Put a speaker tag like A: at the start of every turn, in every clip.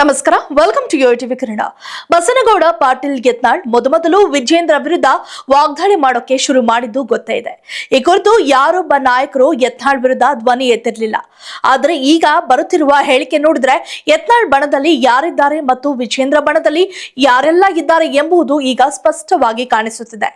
A: ನಮಸ್ಕಾರ, welcome to your TV Kannada. Basanagouda Patil Yatnal ಮೊದಲು ವಿಜೇಂದ್ರ ವಿರುದ್ಧ ವಾಗ್ದಾಳಿ ಮಾಡೋಕೆ ಶುರು ಮಾಡಿದ್ದು ಗೊತ್ತೇ ಇದೆ. ಈ ಕುರಿತು ಯಾರೊಬ್ಬ ನಾಯಕರು ಯತ್ನಾಳ್ ವಿರುದ್ಧ ಧ್ವನಿ ಎತ್ತಿರಲಿಲ್ಲ. ಆದರೆ ಈಗ ಬರುತ್ತಿರುವ ಹೇಳಿಕೆ ನೋಡಿದ್ರೆ ಯತ್ನಾಳ್ ಬಣದಲ್ಲಿ ಯಾರಿದ್ದಾರೆ ಮತ್ತು ವಿಜೇಂದ್ರ ಬಣದಲ್ಲಿ ಯಾರೆಲ್ಲ ಇದ್ದಾರೆ ಎಂಬುದು ಈಗ ಸ್ಪಷ್ಟವಾಗಿ ಕಾಣಿಸುತ್ತಿದೆ.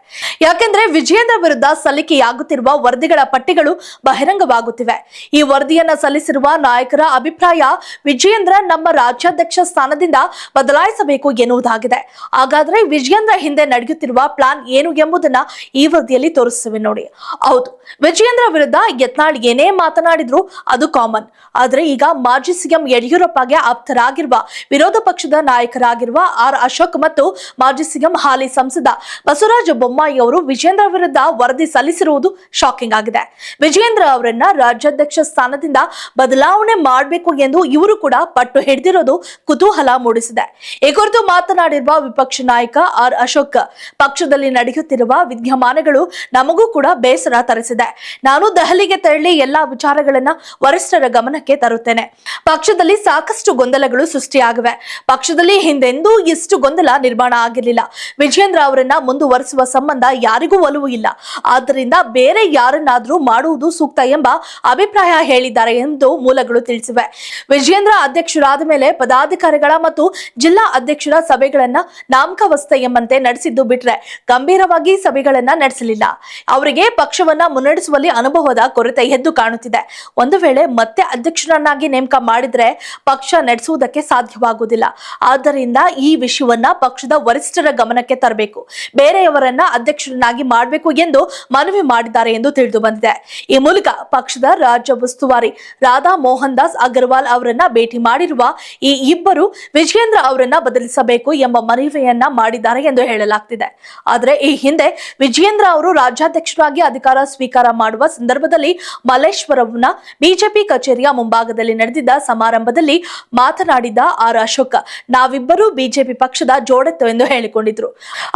A: ಯಾಕೆಂದ್ರೆ ವಿಜೇಂದ್ರ ವಿರುದ್ಧ ಸಲ್ಲಿಕೆಯಾಗುತ್ತಿರುವ ವರದಿಗಳ ಪಟ್ಟಿಗಳು ಬಹಿರಂಗವಾಗುತ್ತಿವೆ. ಈ ವರದಿಯನ್ನ ಸಲ್ಲಿಸಿರುವ ನಾಯಕರ ಅಭಿಪ್ರಾಯ ವಿಜೇಂದ್ರ ನಮ್ಮ ರಾಜ್ಯಾಧ್ಯಕ್ಷ ಸ್ಥಾನದಿಂದ ಬದಲಾಯಿಸಬೇಕು ಎನ್ನುವುದಾಗಿದೆ. ಹಾಗಾದ್ರೆ ವಿಜೇಂದ್ರ ಹಿಂದೆ ನಡೆಯುತ್ತಿರುವ ಪ್ಲಾನ್ ಏನು ಎಂಬುದನ್ನ ಈ ವರದಿಯಲ್ಲಿ ತೋರಿಸುತ್ತೇವೆ ನೋಡಿ. ಹೌದು, ವಿಜೇಂದ್ರ ವಿರುದ್ಧ ಯತ್ನಾಳ್ ಏನೇ ಮಾತನಾಡಿದ್ರು ಅದು ಕಾಮನ್. ಆದ್ರೆ ಈಗ ಮಾಜಿ ಸಿಎಂ ಯಡಿಯೂರಪ್ಪಗೆ ಆಪ್ತರಾಗಿರುವ ವಿರೋಧ ಪಕ್ಷದ ನಾಯಕರಾಗಿರುವ ಆರ್ ಅಶೋಕ್ ಮತ್ತು ಮಾಜಿ ಸಿಎಂ ಹಾಲಿ ಸಂಸದ ಬಸವರಾಜ ಬೊಮ್ಮಾಯಿ ಅವರು ವಿಜೇಂದ್ರ ವಿರುದ್ಧ ವರದಿ ಸಲ್ಲಿಸಿರುವುದು ಶಾಕಿಂಗ್ ಆಗಿದೆ. ವಿಜೇಂದ್ರ ಅವರನ್ನ ರಾಜ್ಯಾಧ್ಯಕ್ಷ ಸ್ಥಾನದಿಂದ ಬದಲಾವಣೆ ಮಾಡಬೇಕು ಎಂದು ಇವರು ಕೂಡ ಪಟ್ಟು ಹಿಡಿದಿರೋದು ಕುತೂಹಲ ಮೂಡಿಸಿದೆ. ಈ ಕುರಿತು ಮಾತನಾಡಿರುವ ವಿಪಕ್ಷ ನಾಯಕ ಆರ್ ಅಶೋಕ್, ಪಕ್ಷದಲ್ಲಿ ನಡೆಯುತ್ತಿರುವ ವಿದ್ಯಮಾನಗಳು ನಮಗೂ ಕೂಡ ಬೇಸರ ತರಿಸಿದೆ. ನಾನು ದೆಹಲಿಗೆ ತೆರಳಿ ಎಲ್ಲಾ ವಿಚಾರಗಳನ್ನ ವರಿಷ್ಠರ ಗಮನಕ್ಕೆ ತರುತ್ತೇನೆ. ಪಕ್ಷದಲ್ಲಿ ಸಾಕಷ್ಟು ಗೊಂದಲಗಳು ಸೃಷ್ಟಿಯಾಗಿವೆ. ಪಕ್ಷದಲ್ಲಿ ಹಿಂದೆಂದೂ ಇಷ್ಟು ಗೊಂದಲ ನಿರ್ಮಾಣ ಆಗಿರಲಿಲ್ಲ. ವಿಜೇಂದ್ರ ಅವರನ್ನ ಮುಂದುವರಿಸುವ ಸಂಬಂಧ ಯಾರಿಗೂ ಒಲವು ಇಲ್ಲ. ಆದ್ದರಿಂದ ಬೇರೆ ಯಾರನ್ನಾದ್ರೂ ಮಾಡುವುದು ಸೂಕ್ತ ಎಂಬ ಅಭಿಪ್ರಾಯ ಹೇಳಿದ್ದಾರೆ ಎಂದು ಮೂಲಗಳು ತಿಳಿಸಿವೆ. ವಿಜೇಂದ್ರ ಅಧ್ಯಕ್ಷರಾದ ಮೇಲೆ ಪದಾಧಿಕಾರಿಗಳ ಮತ್ತು ಜಿಲ್ಲಾ ಅಧ್ಯಕ್ಷರ ಸಭೆಗಳನ್ನ ನಾಮಕಾವಸ್ಥೆ ಎಂಬಂತೆ ನಡೆಸಿದ್ದು ಬಿಟ್ರೆ ಗಂಭೀರವಾಗಿ ಸಭೆಗಳನ್ನ ನಡೆಸಲಿಲ್ಲ. ಅವರಿಗೆ ಪಕ್ಷವನ್ನ ಮುನ್ನಡೆಸುವಲ್ಲಿ ಅನುಭವದ ಕೊರತೆ ಎದ್ದು ಕಾಣುತ್ತಿದೆ. ಒಂದು ವೇಳೆ ಮತ್ತೆ ಅಧ್ಯಕ್ಷರನ್ನಾಗಿ ನೇಮಕ ಮಾಡಿದ್ರೆ ಪಕ್ಷ ನಡೆಸುವುದಕ್ಕೆ ಸಾಧ್ಯವಾಗುವುದಿಲ್ಲ. ಆದ್ದರಿಂದ ಈ ವಿಷಯವನ್ನ ಪಕ್ಷದ ವರಿಷ್ಠರ ಗಮನಕ್ಕೆ ತರಬೇಕು, ಬೇರೆಯವರನ್ನ ಅಧ್ಯಕ್ಷರನ್ನಾಗಿ ಮಾಡಬೇಕು ಎಂದು ಮನವಿ ಮಾಡಿದ್ದಾರೆ ಎಂದು ತಿಳಿದು ಬಂದಿದೆ. ಈ ಮೂಲಕ ಪಕ್ಷದ ರಾಜ್ಯ ಉಸ್ತುವಾರಿ ರಾಧಾ ಮೋಹನ್ ದಾಸ್ ಅಗರ್ವಾಲ್ ಅವರನ್ನ ಭೇಟಿ ಮಾಡಿರುವ ಈ ಇಬ್ಬರು ವಿಜೇಂದ್ರ ಅವರನ್ನ ಬದಲಿಸಬೇಕು ಎಂಬ ಮನವಿಯನ್ನ ಮಾಡಿದ್ದಾರೆ ಎಂದು ಹೇಳಲಾಗ್ತಿದೆ. ಆದರೆ ಈ ಹಿಂದೆ ವಿಜೇಂದ್ರ ಅವರು ರಾಜ್ಯಾಧ್ಯಕ್ಷರಾಗಿ ಅಧಿಕಾರ ಸ್ವೀಕಾರ ಮಾಡುವ ಸಂದರ್ಭದಲ್ಲಿ ಮಲ್ಲೇಶ್ವರಂನ ಬಿಜೆಪಿ ಕಚೇರಿಯ ಮುಂಭಾಗದಲ್ಲಿ ನಡೆದಿದ್ದ ಸಮಾರಂಭದಲ್ಲಿ ಮಾತನಾಡಿದ ಆರ್ ಅಶೋಕ್, ನಾವಿಬ್ಬರು ಬಿಜೆಪಿ ಪಕ್ಷದ ಜೋಡೆತ್ತು ಎಂದು ಹೇಳಿಕೊಂಡಿದ್ರು.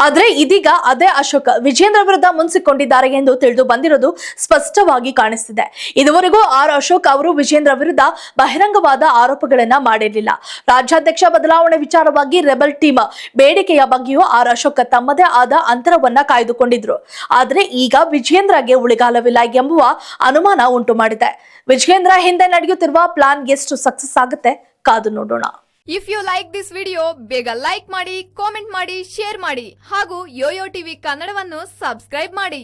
A: ಆದ್ರೆ ಇದೀಗ ಅದೇ ಅಶೋಕ್ ವಿಜೇಂದ್ರ ವಿರುದ್ಧ ಮುನ್ಸಿಕೊಂಡಿದ್ದಾರೆ ಎಂದು ತಿಳಿದು ಬಂದಿರೋದು ಸ್ಪಷ್ಟವಾಗಿ ಕಾಣಿಸ್ತಿದೆ. ಇದುವರೆಗೂ ಆರ್ ಅಶೋಕ್ ಅವರು ವಿಜೇಂದ್ರ ವಿರುದ್ಧ ಬಹಿರಂಗವಾದ ಆರೋಪಗಳನ್ನ ಮಾಡಿರಲಿಲ್ಲ. ರಾಜ್ಯಾಧ್ಯಕ್ಷ ಬದಲಾವಣೆ ವಿಚಾರವಾಗಿ ರೆಬಲ್ ಟೀಮ್ ಬೇಡಿಕೆಯ ಬಗ್ಗೆಯೂ ಆರ್ ಅಶೋಕ್ ತಮ್ಮದೇ ಆದ ಅಂತರವನ್ನ ಕಾಯ್ದುಕೊಂಡಿದ್ರು. ಆದ್ರೆ ಈಗ ವಿಜೇಂದ್ರಗೆ ಉಳಿಗಾಲವಿಲ್ಲ ಎಂಬುವ ಅನುಮಾನ ಉಂಟು ಮಾಡಿದೆ. ವಿಜೇಂದ್ರ ಹಿಂದೆ ನಡೆಯುತ್ತಿರುವ ಪ್ಲಾನ್ ಎಷ್ಟು ಸಕ್ಸಸ್ ಆಗುತ್ತೆ ಕಾದು ನೋಡೋಣ.
B: If you like this video ಬೇಗ ಲೈಕ್ ಮಾಡಿ, ಕಾಮೆಂಟ್ ಮಾಡಿ, ಶೇರ್ ಮಾಡಿ ಹಾಗೂ ಯೋಯೋ ಟಿವಿ ಕನ್ನಡವನ್ನು ಸಬ್ಸ್ಕ್ರೈಬ್ ಮಾಡಿ.